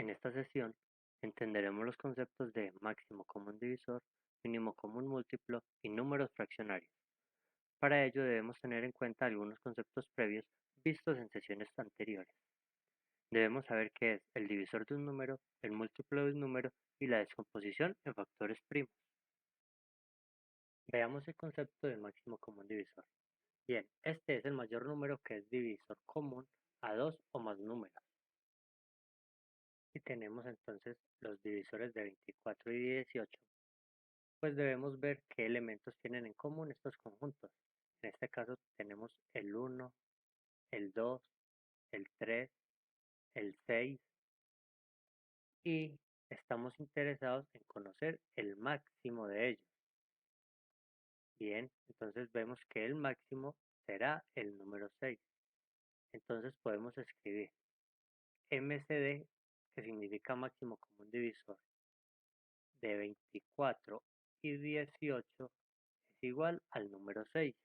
En esta sesión entenderemos los conceptos de máximo común divisor, mínimo común múltiplo y números fraccionarios. Para ello debemos tener en cuenta algunos conceptos previos vistos en sesiones anteriores. Debemos saber qué es el divisor de un número, el múltiplo de un número y la descomposición en factores primos. Veamos el concepto de máximo común divisor. Bien, este es el mayor número que es divisor común a dos o más números. Y tenemos entonces los divisores de 24 y 18, pues debemos ver qué elementos tienen en común estos conjuntos. En este caso tenemos el 1, el 2, el 3, el 6 y estamos interesados en conocer el máximo de ellos. Bien, entonces vemos que el máximo será el número 6. Entonces podemos escribir MCD, que significa máximo común divisor, de 24 y 18 es igual al número 6.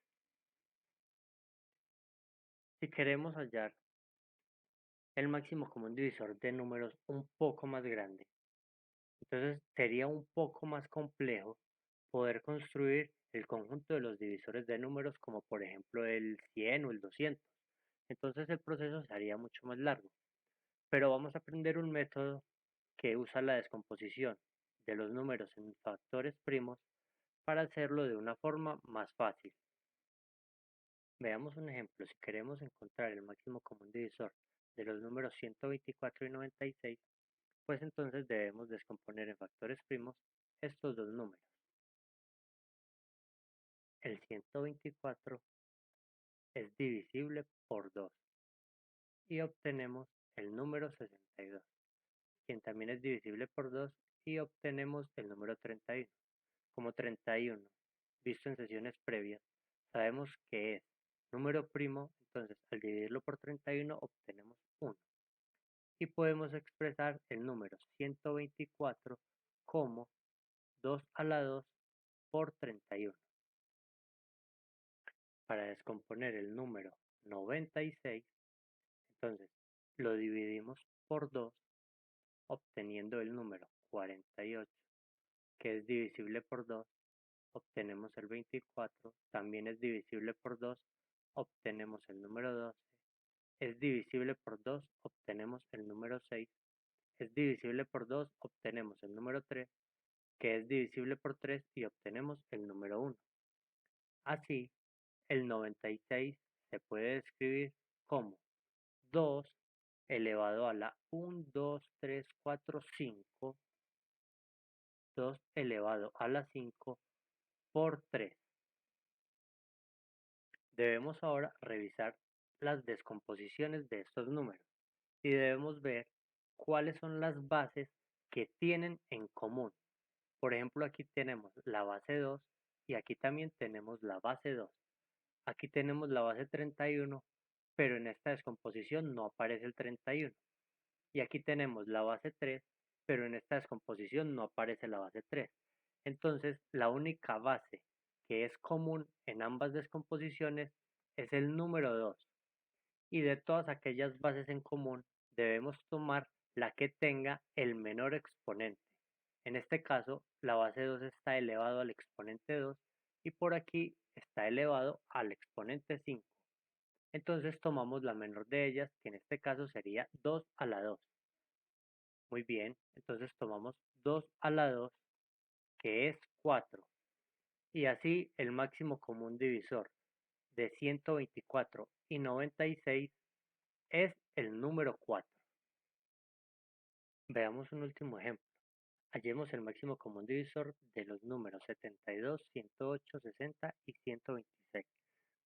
Si queremos hallar el máximo común divisor de números un poco más grande, entonces sería un poco más complejo poder construir el conjunto de los divisores de números como por ejemplo el 100 o el 200. Entonces el proceso sería mucho más largo. Pero vamos a aprender un método que usa la descomposición de los números en factores primos para hacerlo de una forma más fácil. Veamos un ejemplo. Si queremos encontrar el máximo común divisor de los números 124 y 96, pues entonces debemos descomponer en factores primos estos dos números. El 124 es divisible por 2 y obtenemos el número 62, quien también es divisible por 2 y obtenemos el número 31. Como 31, visto en sesiones previas, sabemos que es número primo, entonces al dividirlo por 31 obtenemos 1. Y podemos expresar el número 124 como 2 a la 2 por 31. Para descomponer el número 96, entonces lo dividimos por 2, obteniendo el número 48, que es divisible por 2, obtenemos el 24, también es divisible por 2, obtenemos el número 12, es divisible por 2, obtenemos el número 6, es divisible por 2, obtenemos el número 3, que es divisible por 3 y obtenemos el número 1. Así, el 96 se puede escribir como 2 elevado a la 1, 2, 3, 4, 5, 2 elevado a la 5 por 3. Debemos ahora revisar las descomposiciones de estos números y debemos ver cuáles son las bases que tienen en común. Por ejemplo, aquí tenemos la base 2 y aquí también tenemos la base 2. Aquí tenemos la base 31, pero en esta descomposición no aparece el 31. Y aquí tenemos la base 3, pero en esta descomposición no aparece la base 3. Entonces, la única base que es común en ambas descomposiciones es el número 2. Y de todas aquellas bases en común, debemos tomar la que tenga el menor exponente. En este caso, la base 2 está elevado al exponente 2 y por aquí está elevado al exponente 5. Entonces tomamos la menor de ellas, que en este caso sería 2 a la 2. Muy bien, entonces tomamos 2 a la 2, que es 4. Y así el máximo común divisor de 124 y 96 es el número 4. Veamos un último ejemplo. Hallemos el máximo común divisor de los números 72, 108, 60 y 126.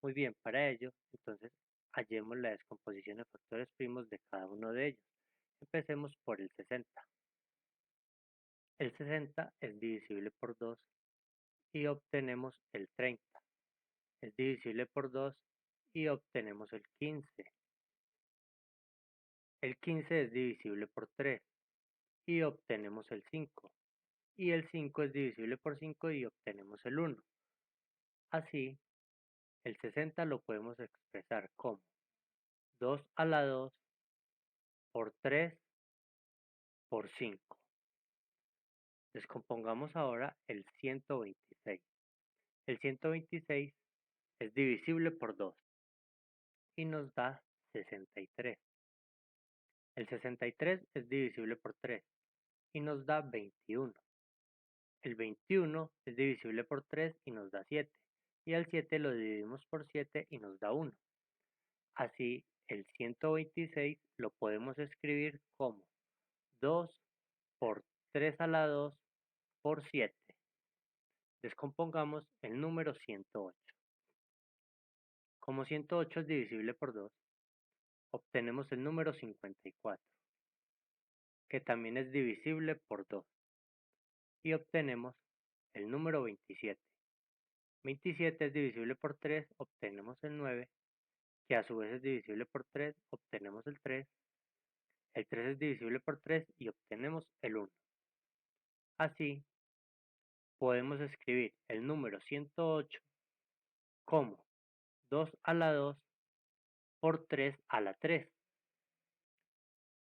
Muy bien, para ello, entonces, hallemos la descomposición de factores primos de cada uno de ellos. Empecemos por el 60. El 60 es divisible por 2 y obtenemos el 30. Es divisible por 2 y obtenemos el 15. El 15 es divisible por 3 y obtenemos el 5. Y el 5 es divisible por 5 y obtenemos el 1. Así, el 60 lo podemos expresar como 2 a la 2 por 3 por 5. Descompongamos ahora el 126. El 126 es divisible por 2 y nos da 63. El 63 es divisible por 3 y nos da 21. El 21 es divisible por 3 y nos da 7. Y al 7 lo dividimos por 7 y nos da 1. Así, el 126 lo podemos escribir como 2 por 3 a la 2 por 7. Descompongamos el número 108. Como 108 es divisible por 2, obtenemos el número 54, que también es divisible por 2, y obtenemos el número 27. 27 es divisible por 3, obtenemos el 9, que a su vez es divisible por 3, obtenemos el 3. El 3 es divisible por 3 y obtenemos el 1. Así, podemos escribir el número 108 como 2 a la 2 por 3 a la 3.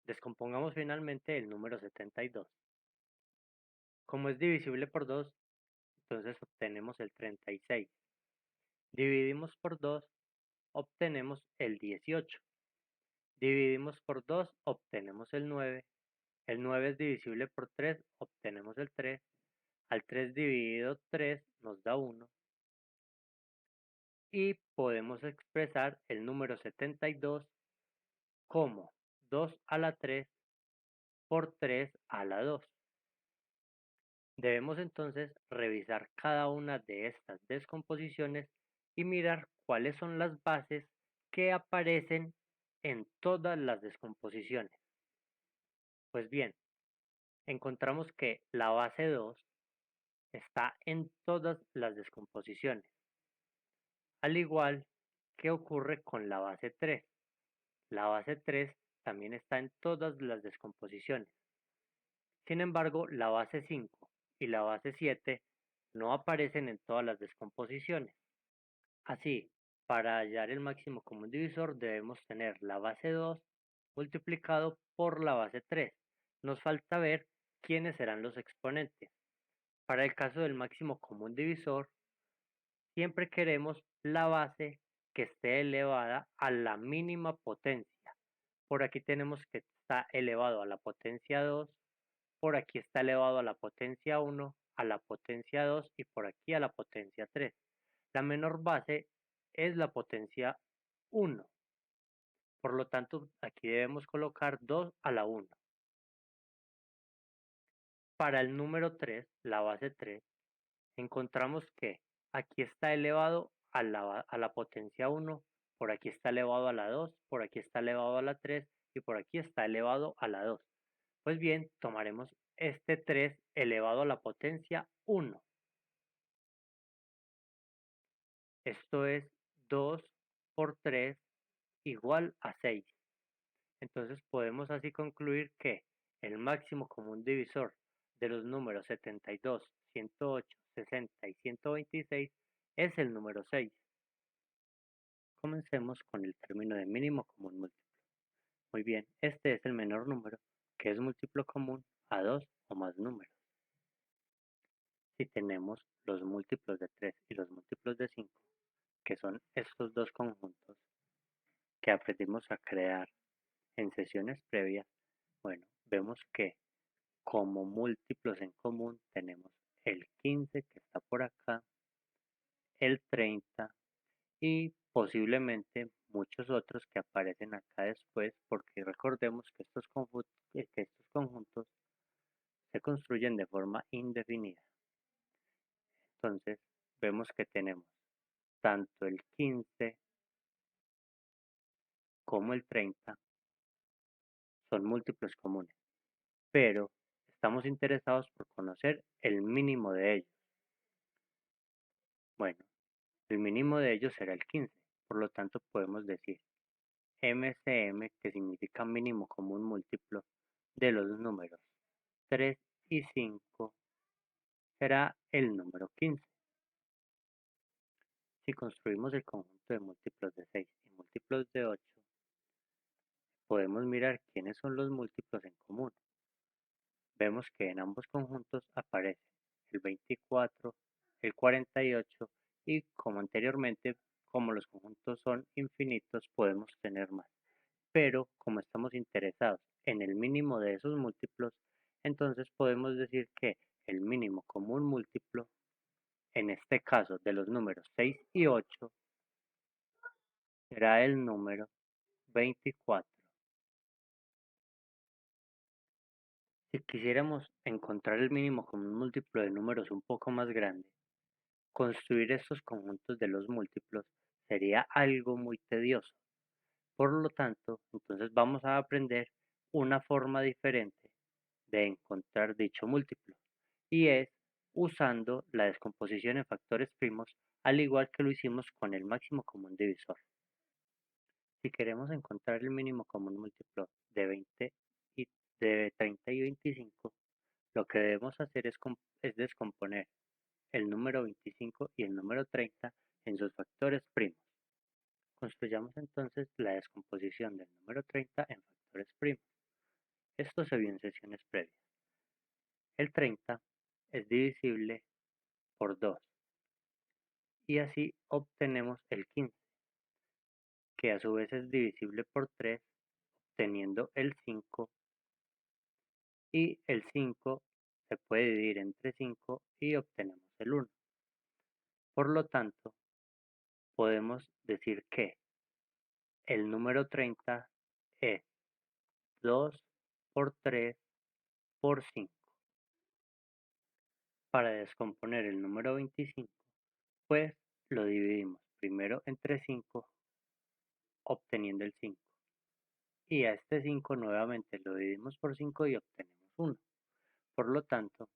Descompongamos finalmente el número 72. Como es divisible por 2, entonces obtenemos el 36. Dividimos por 2, obtenemos el 18. Dividimos por 2, obtenemos el 9. El 9 es divisible por 3, obtenemos el 3. Al 3 dividido 3 nos da 1. Y podemos expresar el número 72 como 2 a la 3 por 3 a la 2. Debemos entonces revisar cada una de estas descomposiciones y mirar cuáles son las bases que aparecen en todas las descomposiciones. Pues bien, encontramos que la base 2 está en todas las descomposiciones, al igual que ocurre con la base 3. La base 3 también está en todas las descomposiciones. Sin embargo, la base 5 y la base 7 no aparecen en todas las descomposiciones. Así, para hallar el máximo común divisor debemos tener la base 2 multiplicado por la base 3. Nos falta ver quiénes serán los exponentes. Para el caso del máximo común divisor, siempre queremos la base que esté elevada a la mínima potencia. Por aquí tenemos que está elevado a la potencia 2, por aquí está elevado a la potencia 1, a la potencia 2 y por aquí a la potencia 3. La menor base es la potencia 1. Por lo tanto, aquí debemos colocar 2 a la 1. Para el número 3, la base 3, encontramos que aquí está elevado a la potencia 1, por aquí está elevado a la 2, por aquí está elevado a la 3 y por aquí está elevado a la 2. Pues bien, tomaremos este 3 elevado a la potencia 1. Esto es 2 por 3 igual a 6. Entonces podemos así concluir que el máximo común divisor de los números 72, 108, 60 y 126 es el número 6. Comencemos con el término de mínimo común múltiplo. Muy bien, este es el menor número que es múltiplo común a dos o más números. Si tenemos los múltiplos de 3 y los múltiplos de 5, que son estos dos conjuntos que aprendimos a crear en sesiones previas, bueno, vemos que como múltiplos en común tenemos el 15 que está por acá, el 30 y posiblemente muchos otros que aparecen acá después, porque recordemos que estos conjuntos se construyen de forma indefinida. Entonces vemos que tenemos tanto el 15 como el 30 son múltiplos comunes, pero estamos interesados por conocer el mínimo de ellos. Bueno, el mínimo de ellos será el 15, por lo tanto podemos decir MCM, que significa mínimo común múltiplo, de los números 3 y 5 será el número 15. Si construimos el conjunto de múltiplos de 6 y múltiplos de 8, podemos mirar quiénes son los múltiplos en común. vemos que en ambos conjuntos aparecen el 24, el 48 y como anteriormente, como los conjuntos son infinitos, podemos tener más. Pero como estamos interesados en el mínimo de esos múltiplos, entonces podemos decir que el mínimo común múltiplo, en este caso de los números 6 y 8, será el número 24. Si quisiéramos encontrar el mínimo común múltiplo de números un poco más grande, construir estos conjuntos de los múltiplos sería algo muy tedioso. Por lo tanto, entonces vamos a aprender una forma diferente de encontrar dicho múltiplo, y es usando la descomposición en factores primos, al igual que lo hicimos con el máximo común divisor. Si queremos encontrar el mínimo común múltiplo de 20 y de 30 y 25, lo que debemos hacer es descomponer el número 25 y el número 30 en sus factores primos. Construyamos entonces la descomposición del número 30 en factores primos. Esto se vio en sesiones previas. El 30 es divisible por 2 y así obtenemos el 15, que a su vez es divisible por 3, teniendo el 5, y el 5 se puede dividir entre 5 y obtenemos el 1. Por lo tanto, podemos decir que el número 30 es 2 por 3 por 5. Para descomponer el número 25, pues lo dividimos primero entre 5, obteniendo el 5. Y a este 5 nuevamente lo dividimos por 5 y obtenemos 1. Por lo tanto,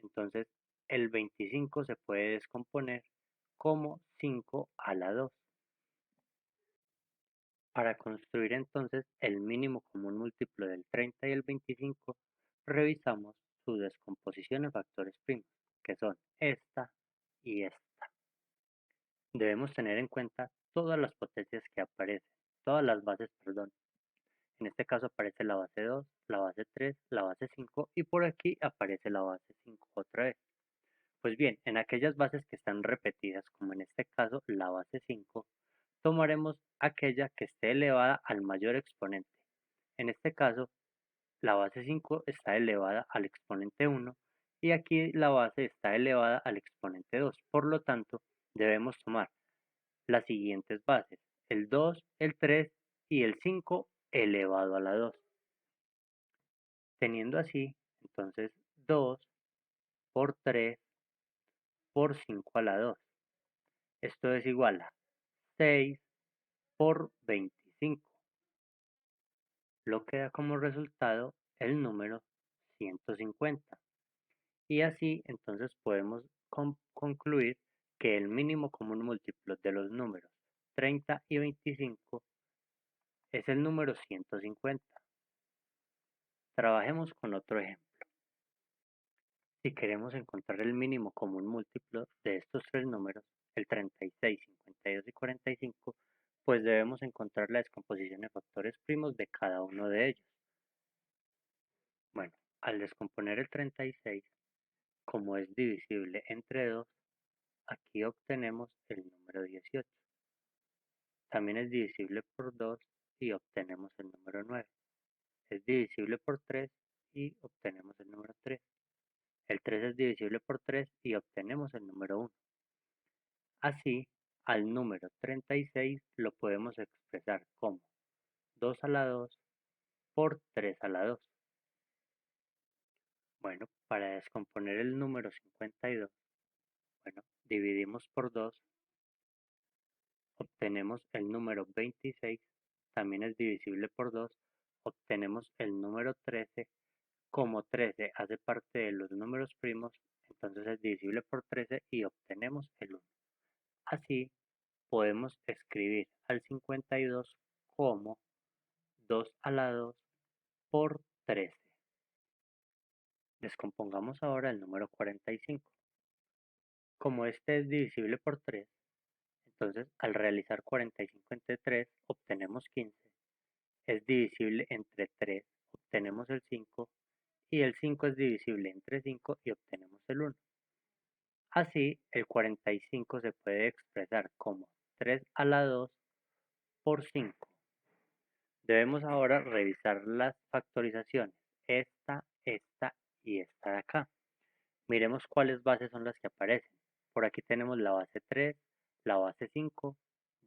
entonces el 25 se puede descomponer como 5 a la 2. Para construir entonces el mínimo común múltiplo del 30 y el 25, revisamos su descomposición en factores primos, que son esta y esta. Debemos tener en cuenta todas las potencias que aparecen, todas las bases, perdón. En este caso aparece la base 2, la base 3, la base 5 y por aquí aparece la base 5 otra vez. Pues bien, en aquellas bases que están repetidas, como en este caso la base 5, tomaremos aquella que esté elevada al mayor exponente. En este caso, la base 5 está elevada al exponente 1 y aquí la base está elevada al exponente 2. Por lo tanto, debemos tomar las siguientes bases: el 2, el 3 y el 5 elevado a la 2. Teniendo así, entonces 2 por 3 por 5 a la 2. Esto es igual a 6 por 25, lo que da como resultado el número 150. Y así entonces podemos concluir que el mínimo común múltiplo de los números 30 y 25 es el número 150. Trabajemos con otro ejemplo. Si queremos encontrar el mínimo común múltiplo de estos tres números, el 36, 52 y 45, pues debemos encontrar la descomposición de factores primos de cada uno de ellos. Bueno, al descomponer el 36, como es divisible entre 2, aquí obtenemos el número 18. También es divisible por 2 y obtenemos el número 9. Es divisible por 3 y obtenemos el número 3. El 3 es divisible por 3 y obtenemos el número 1. Así, al número 36 lo podemos expresar como 2 a la 2 por 3 a la 2. Bueno, para descomponer el número 52, bueno, dividimos por 2, obtenemos el número 26, también es divisible por 2, obtenemos el número 13. Como 13 hace parte de los números primos, entonces es divisible por 13 y obtenemos el 1. Así, podemos escribir al 52 como 2 a la 2 por 13. Descompongamos ahora el número 45. Como este es divisible por 3, entonces al realizar 45 entre 3 obtenemos 15. Es divisible entre 3, obtenemos el 5 y el 5 es divisible entre 5 y obtenemos el 1. Así, el 45 se puede expresar como 3 a la 2 por 5. Debemos ahora revisar las factorizaciones, esta y esta de acá. Miremos cuáles bases son las que aparecen. Por aquí tenemos la base 3, la base 5,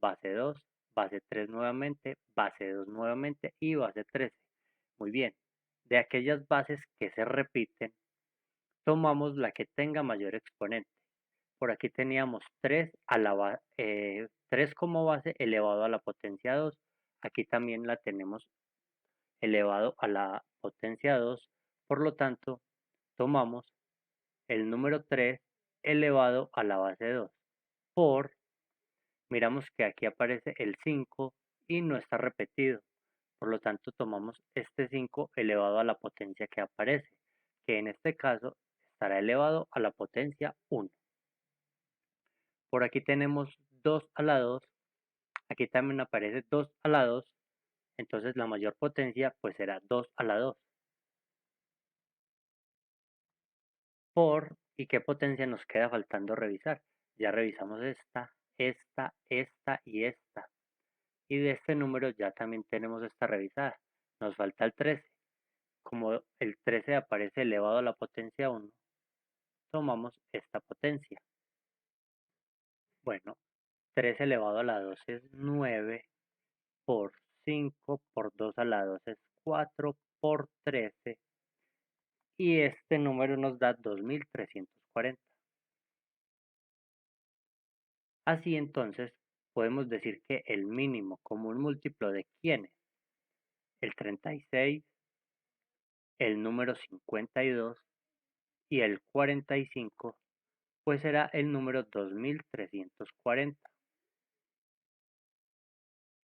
base 2, base 3 nuevamente, base 2 nuevamente y base 13. Muy bien, de aquellas bases que se repiten, tomamos la que tenga mayor exponente. Por aquí teníamos 3, 3 como base elevado a la potencia 2. Aquí también la tenemos elevado a la potencia 2. Por lo tanto, tomamos el número 3 elevado a la base 2 por, miramos que aquí aparece el 5 y no está repetido. Por lo tanto, tomamos este 5 elevado a la potencia que aparece, que en este caso estará elevado a la potencia 1. Por aquí tenemos 2 a la 2, aquí también aparece 2 a la 2, entonces la mayor potencia pues será 2 a la 2. ¿Y qué potencia nos queda faltando revisar? Ya revisamos esta y esta. Y de este número ya también tenemos esta revisada. Nos falta el 13. Como el 13 aparece elevado a la potencia 1, tomamos esta potencia. Bueno, 3 elevado a la 2 es 9, por 5 por 2 a la 2 es 4 por 13. Y este número nos da 2340. Así entonces, podemos decir que el mínimo común múltiplo de ¿quién es? El 36, el número 52 y el 45, pues será el número 2340.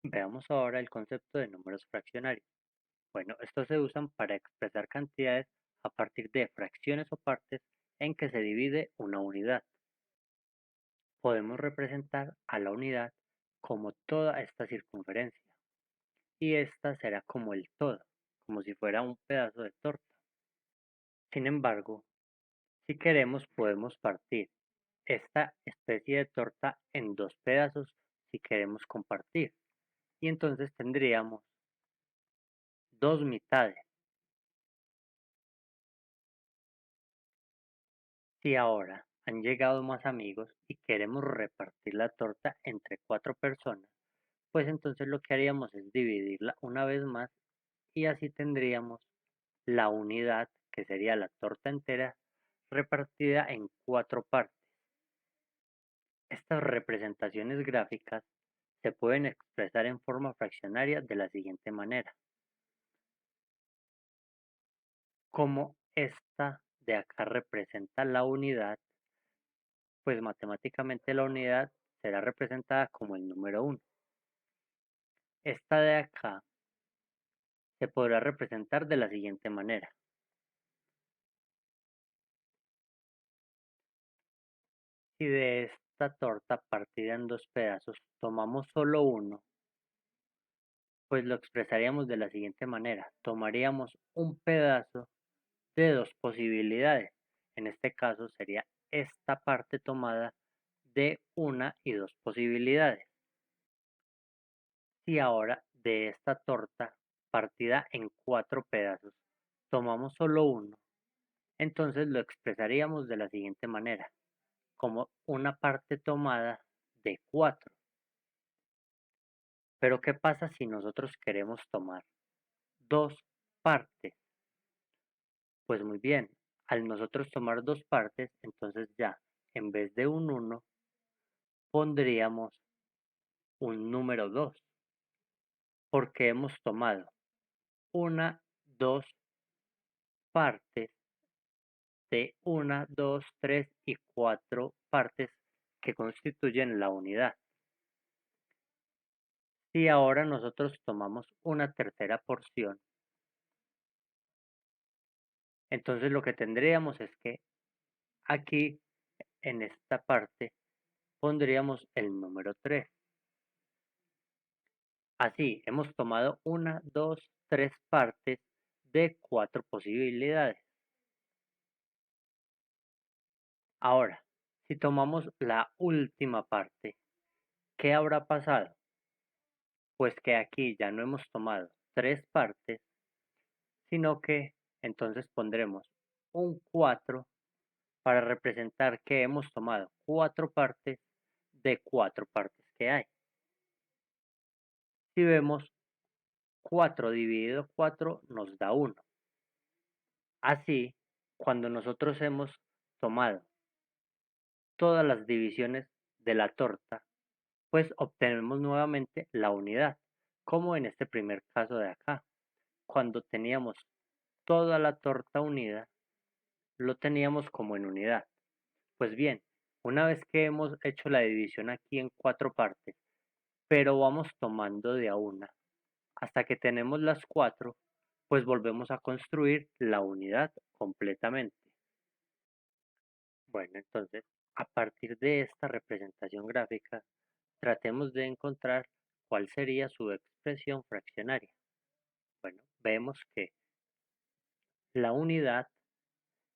Veamos ahora el concepto de números fraccionarios. Bueno, estos se usan para expresar cantidades a partir de fracciones o partes en que se divide una unidad. Podemos representar a la unidad como toda esta circunferencia y esta será como el todo, como si fuera un pedazo de torta. Sin embargo, si queremos podemos partir esta especie de torta en dos pedazos si queremos compartir y entonces tendríamos dos mitades. Si ahora han llegado más amigos y queremos repartir la torta entre 4 personas, pues entonces lo que haríamos es dividirla una vez más y así tendríamos la unidad, que sería la torta entera, repartida en 4 partes. Estas representaciones gráficas se pueden expresar en forma fraccionaria de la siguiente manera. Como esta de acá representa la unidad, pues matemáticamente la unidad será representada como el número 1. Esta de acá se podrá representar de la siguiente manera. Si de esta torta partida en dos pedazos tomamos solo uno, pues lo expresaríamos de la siguiente manera. Tomaríamos un pedazo de dos posibilidades. En este caso sería esta parte tomada de una y dos posibilidades. Si ahora de esta torta partida en 4 pedazos tomamos solo uno, entonces lo expresaríamos de la siguiente manera, como una parte tomada de 4. Pero ¿qué pasa si nosotros queremos tomar dos partes? Pues muy bien, al nosotros tomar dos partes, entonces ya en vez de un 1 pondríamos un número 2, porque hemos tomado una, dos partes de una, 2, 3 y 4 partes que constituyen la unidad. Si ahora nosotros tomamos una tercera porción, entonces lo que tendríamos es que aquí en esta parte pondríamos el número 3. Así, hemos tomado una, 2, 3 partes de 4 posibilidades. Ahora, si tomamos la última parte, ¿qué habrá pasado? Pues que aquí ya no hemos tomado 3 partes, sino que entonces pondremos un 4 para representar que hemos tomado 4 partes de 4 partes que hay. Si vemos, 4 dividido 4 nos da 1. Así, cuando nosotros hemos tomado todas las divisiones de la torta, pues obtenemos nuevamente la unidad, como en este primer caso de acá. Cuando teníamos toda la torta unida, lo teníamos como en unidad. Pues bien, una vez que hemos hecho la división aquí en 4 partes, pero vamos tomando de a una hasta que tenemos las 4, pues volvemos a construir la unidad completamente. Bueno, entonces, a partir de esta representación gráfica, tratemos de encontrar cuál sería su expresión fraccionaria. Bueno, vemos que la unidad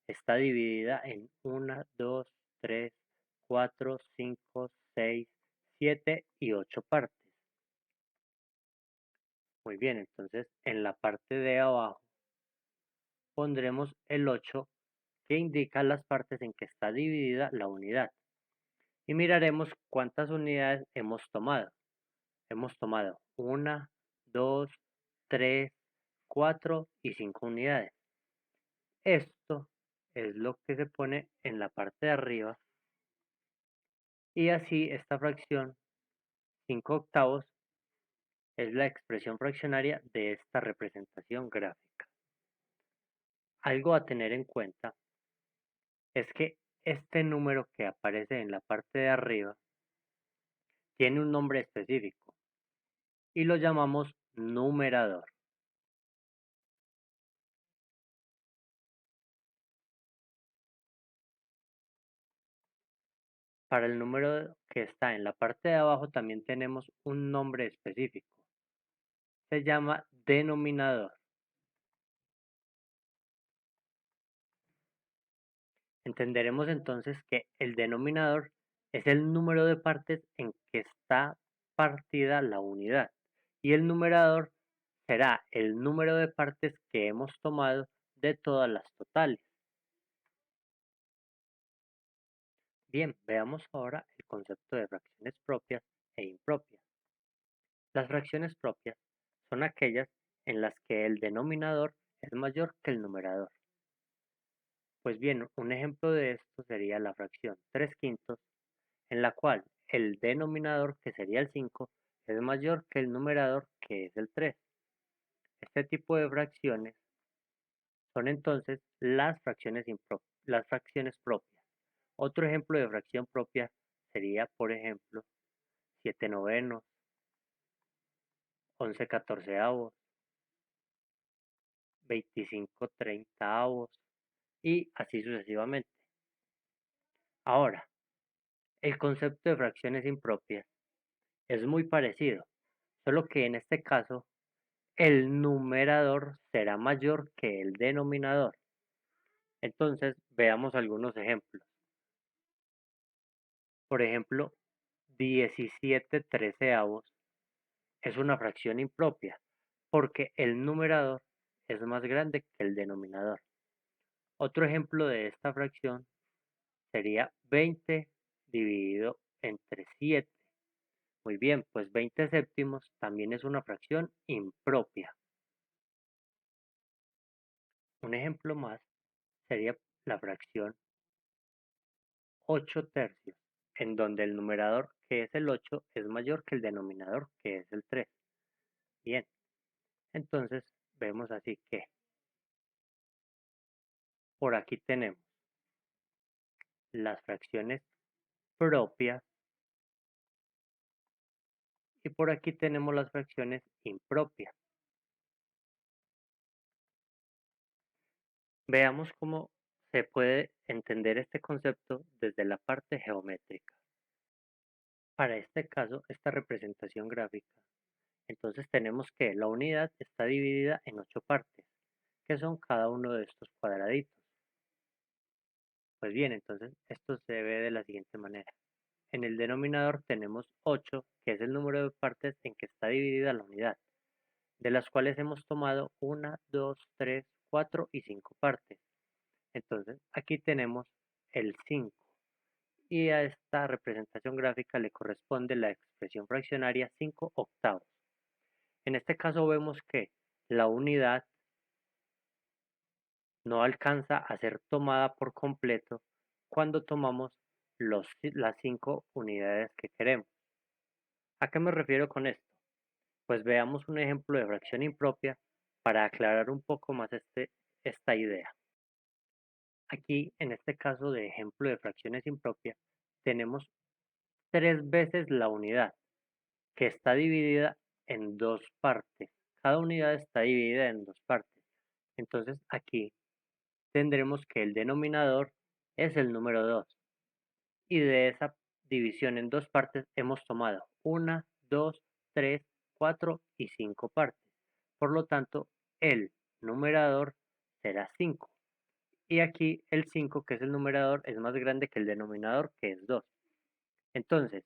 está dividida en 1, 2, 3, 4, 5, 6, 7 y 8 partes. Muy bien, entonces en la parte de abajo pondremos el 8 que indica las partes en que está dividida la unidad. Y miraremos cuántas unidades hemos tomado. Hemos tomado 1, 2, 3, 4 y 5 unidades. Esto es lo que se pone en la parte de arriba y así esta fracción 5 octavos es la expresión fraccionaria de esta representación gráfica. Algo a tener en cuenta es que este número que aparece en la parte de arriba tiene un nombre específico y lo llamamos numerador. Para el número que está en la parte de abajo también tenemos un nombre específico. Se llama denominador. Entenderemos entonces que el denominador es el número de partes en que está partida la unidad y el numerador será el número de partes que hemos tomado de todas las totales. Bien, veamos ahora el concepto de fracciones propias e impropias. Las fracciones propias son aquellas en las que el denominador es mayor que el numerador. Pues bien, un ejemplo de esto sería la fracción 3 quintos, en la cual el denominador, que sería el 5, es mayor que el numerador, que es el 3. Este tipo de fracciones son entonces las fracciones propias. Otro ejemplo de fracción propia sería, por ejemplo, 7 novenos, 11 catorceavos, 25 treintaavos y así sucesivamente. Ahora, el concepto de fracciones impropias es muy parecido, solo que en este caso el numerador será mayor que el denominador. Entonces, veamos algunos ejemplos. Por ejemplo, 17 treceavos es una fracción impropia porque el numerador es más grande que el denominador. Otro ejemplo de esta fracción sería 20 dividido entre 7. Muy bien, pues 20 séptimos también es una fracción impropia. Un ejemplo más sería la fracción 8 tercios, en donde el numerador, que es el 8, es mayor que el denominador, que es el 3. Bien, entonces vemos así que por aquí tenemos las fracciones propias y por aquí tenemos las fracciones impropias. Veamos cómo se puede entender este concepto desde la parte geométrica. Para este caso, esta representación gráfica, entonces tenemos que la unidad está dividida en 8 partes que son cada uno de estos cuadraditos. Pues bien, entonces esto se ve de la siguiente manera. En el denominador tenemos 8, que es el número de partes en que está dividida la unidad, de las cuales hemos tomado 1, 2, 3, 4 y 5 partes. Entonces aquí tenemos el 5 y a esta representación gráfica le corresponde la expresión fraccionaria 5 octavos. En este caso vemos que la unidad no alcanza a ser tomada por completo cuando tomamos las 5 unidades que queremos. ¿A qué me refiero con esto? Pues veamos un ejemplo de fracción impropia para aclarar un poco más esta idea. Aquí, en este caso de ejemplo de fracciones impropias, tenemos 3 veces la unidad, que está dividida en 2 partes. Cada unidad está dividida en 2 partes. Entonces aquí tendremos que el denominador es el número 2. Y de esa división en 2 partes hemos tomado 1, 2, 3, 4 y 5 partes. Por lo tanto, el numerador será 5. Y aquí el 5, que es el numerador, es más grande que el denominador, que es 2. Entonces,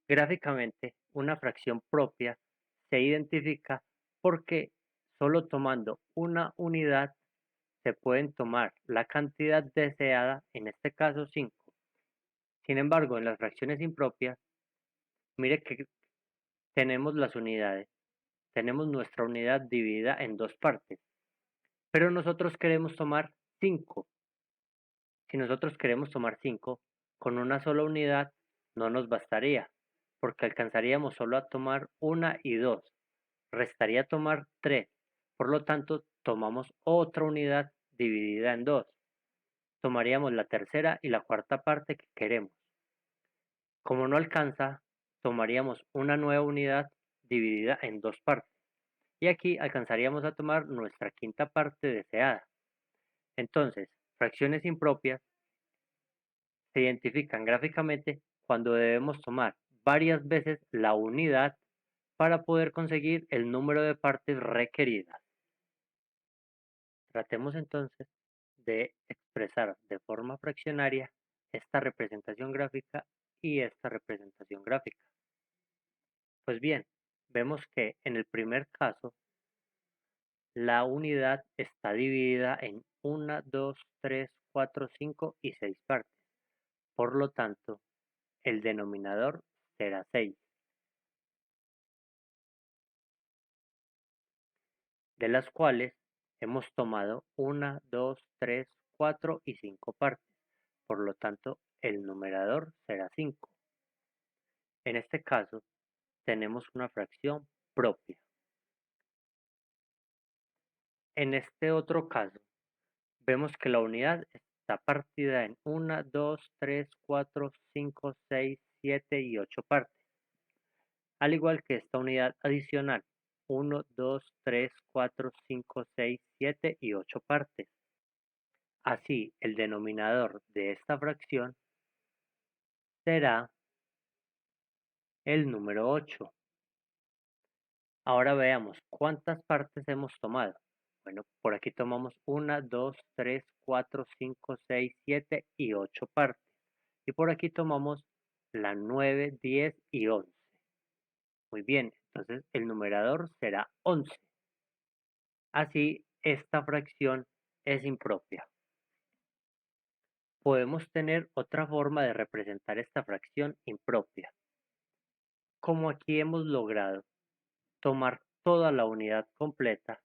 gráficamente, una fracción propia se identifica porque solo tomando una unidad se pueden tomar la cantidad deseada, en este caso 5. Sin embargo, en las fracciones impropias, mire que tenemos las unidades, tenemos nuestra unidad dividida en 2 partes, pero nosotros queremos tomar 5. Si nosotros queremos tomar 5, con una sola unidad no nos bastaría, porque alcanzaríamos solo a tomar 1 y 2. Restaría tomar 3. Por lo tanto, tomamos otra unidad dividida en 2. Tomaríamos la tercera y la cuarta parte que queremos. Como no alcanza, tomaríamos una nueva unidad dividida en 2 partes. Y aquí alcanzaríamos a tomar nuestra quinta parte deseada. Entonces, fracciones impropias se identifican gráficamente cuando debemos tomar varias veces la unidad para poder conseguir el número de partes requeridas. Tratemos entonces de expresar de forma fraccionaria esta representación gráfica y esta representación gráfica. Pues bien, vemos que en el primer caso la unidad está dividida en 1, 2, 3, 4, 5 y 6 partes. Por lo tanto, el denominador será 6, de las cuales hemos tomado 1, 2, 3, 4 y 5 partes. Por lo tanto, el numerador será 5. En este caso, tenemos una fracción propia. En este otro caso, vemos que la unidad está partida en 1, 2, 3, 4, 5, 6, 7 y 8 partes, al igual que esta unidad adicional, 1, 2, 3, 4, 5, 6, 7 y 8 partes. Así, el denominador de esta fracción será el número 8. Ahora veamos cuántas partes hemos tomado. Bueno, por aquí tomamos 1, 2, 3, 4, 5, 6, 7 y 8 partes. Y por aquí tomamos la 9, 10 y 11. Muy bien, entonces el numerador será 11. Así, esta fracción es impropia. Podemos tener otra forma de representar esta fracción impropia. Como aquí hemos logrado tomar toda la unidad completa,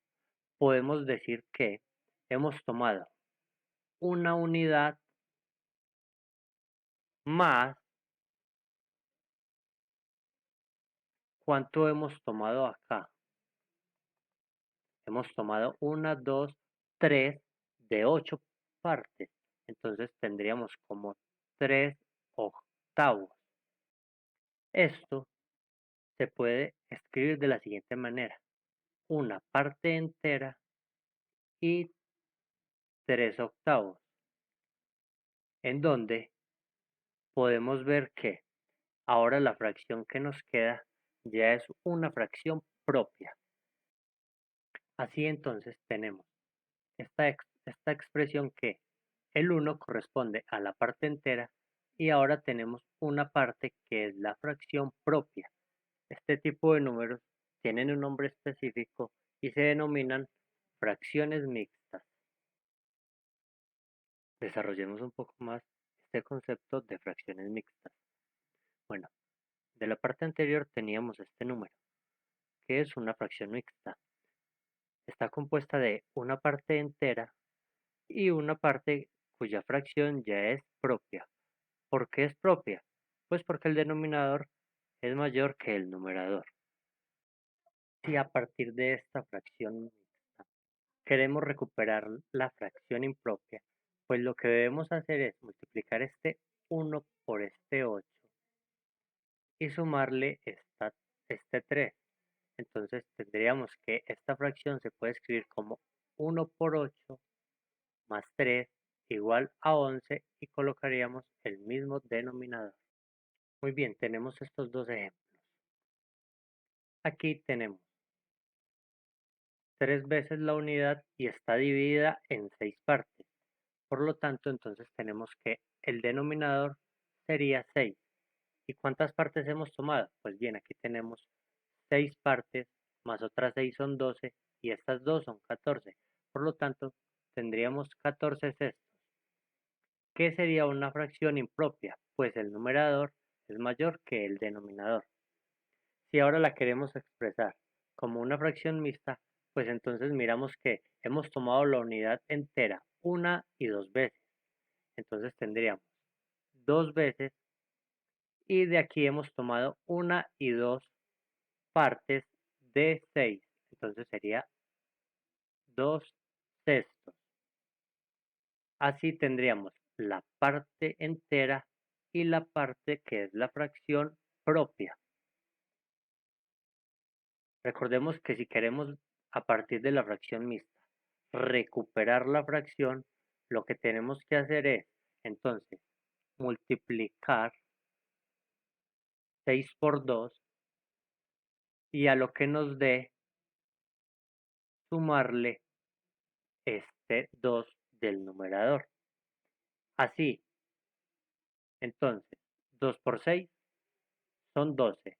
podemos decir que hemos tomado una unidad más. ¿Cuánto hemos tomado acá? Hemos tomado 1, 2, 3 de 8 partes. Entonces tendríamos como 3 octavos. Esto se puede escribir de la siguiente manera. Una parte entera y 3 octavos. En donde podemos ver que ahora la fracción que nos queda ya es una fracción propia. Así entonces tenemos esta expresión que el 1 corresponde a la parte entera y ahora tenemos una parte que es la fracción propia. Este tipo de números tienen un nombre específico y se denominan fracciones mixtas. Desarrollemos un poco más este concepto de fracciones mixtas. Bueno, de la parte anterior teníamos este número, que es una fracción mixta. Está compuesta de una parte entera y una parte cuya fracción ya es propia. ¿Por qué es propia? Pues porque el denominador es mayor que el numerador. Si a partir de esta fracción mixta queremos recuperar la fracción impropia, pues lo que debemos hacer es multiplicar este 1 por este 8 y sumarle este 3. Entonces tendríamos que esta fracción se puede escribir como 1 por 8 más 3 igual a 11 y colocaríamos el mismo denominador. Muy bien, tenemos estos dos ejemplos. Aquí tenemos 3 veces la unidad y está dividida en 6 partes. Por lo tanto, entonces tenemos que el denominador sería 6. ¿Y cuántas partes hemos tomado? Pues bien, aquí tenemos 6 partes, más otras 6 son 12 y estas 2 son 14. Por lo tanto, tendríamos 14 sextos. ¿Qué sería una fracción impropia? Pues el numerador es mayor que el denominador. Si ahora la queremos expresar como una fracción mixta, pues entonces miramos que hemos tomado la unidad entera una y dos veces. Entonces tendríamos dos veces y de aquí hemos tomado una y dos partes de 6. Entonces sería 2 sextos. Así tendríamos la parte entera y la parte que es la fracción propia. Recordemos que si queremos a partir de la fracción mixta recuperar la fracción, lo que tenemos que hacer es entonces multiplicar 6 por 2 y a lo que nos dé sumarle este 2 del numerador. Así, entonces 2 por 6 son 12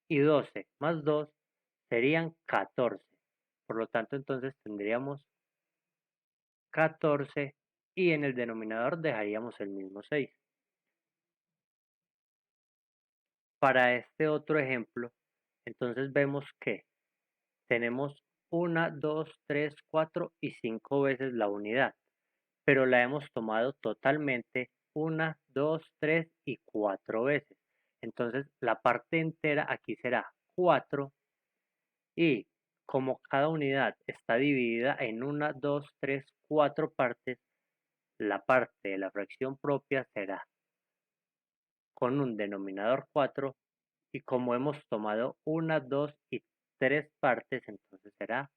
y 12 más 2 serían 14. Por lo tanto, entonces tendríamos 14 y en el denominador dejaríamos el mismo 6. Para este otro ejemplo, entonces vemos que tenemos una, 2, 3, 4 y 5 veces la unidad, pero la hemos tomado totalmente una, 2, 3 y 4 veces. Entonces la parte entera aquí será 4 y como cada unidad está dividida en una, 2, 3, 4 partes, la parte de la fracción propia será con un denominador 4 y como hemos tomado una, 2 y 3 partes, entonces será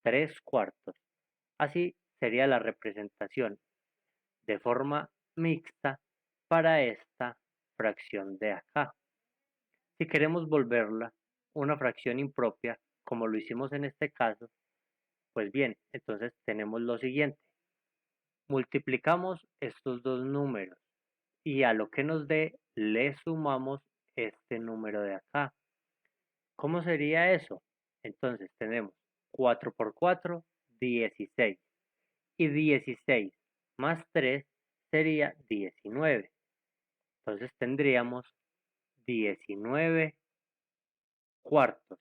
3 cuartos. Así sería la representación de forma mixta para esta fracción de acá. Si queremos volverla una fracción impropia, como lo hicimos en este caso, pues bien, entonces tenemos lo siguiente. Multiplicamos estos dos números y a lo que nos dé le sumamos este número de acá. ¿Cómo sería eso? Entonces tenemos 4 por 4, 16. Y 16 más 3 sería 19. Entonces tendríamos 19 cuartos.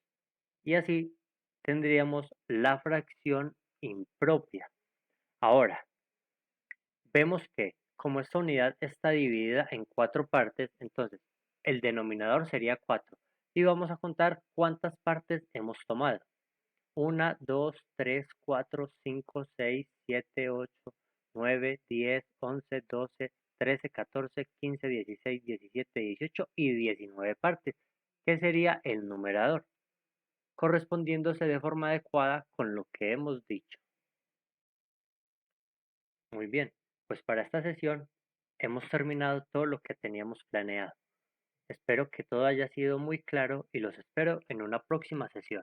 Y así tendríamos la fracción impropia. Ahora, vemos que como esta unidad está dividida en 4 partes, entonces el denominador sería 4. Y vamos a contar cuántas partes hemos tomado. 1, 2, 3, 4, 5, 6, 7, 8, 9, 10, 11, 12, 13, 14, 15, 16, 17, 18 y 19 partes, que sería el numerador, correspondiéndose de forma adecuada con lo que hemos dicho. Muy bien, pues para esta sesión hemos terminado todo lo que teníamos planeado. Espero que todo haya sido muy claro y los espero en una próxima sesión.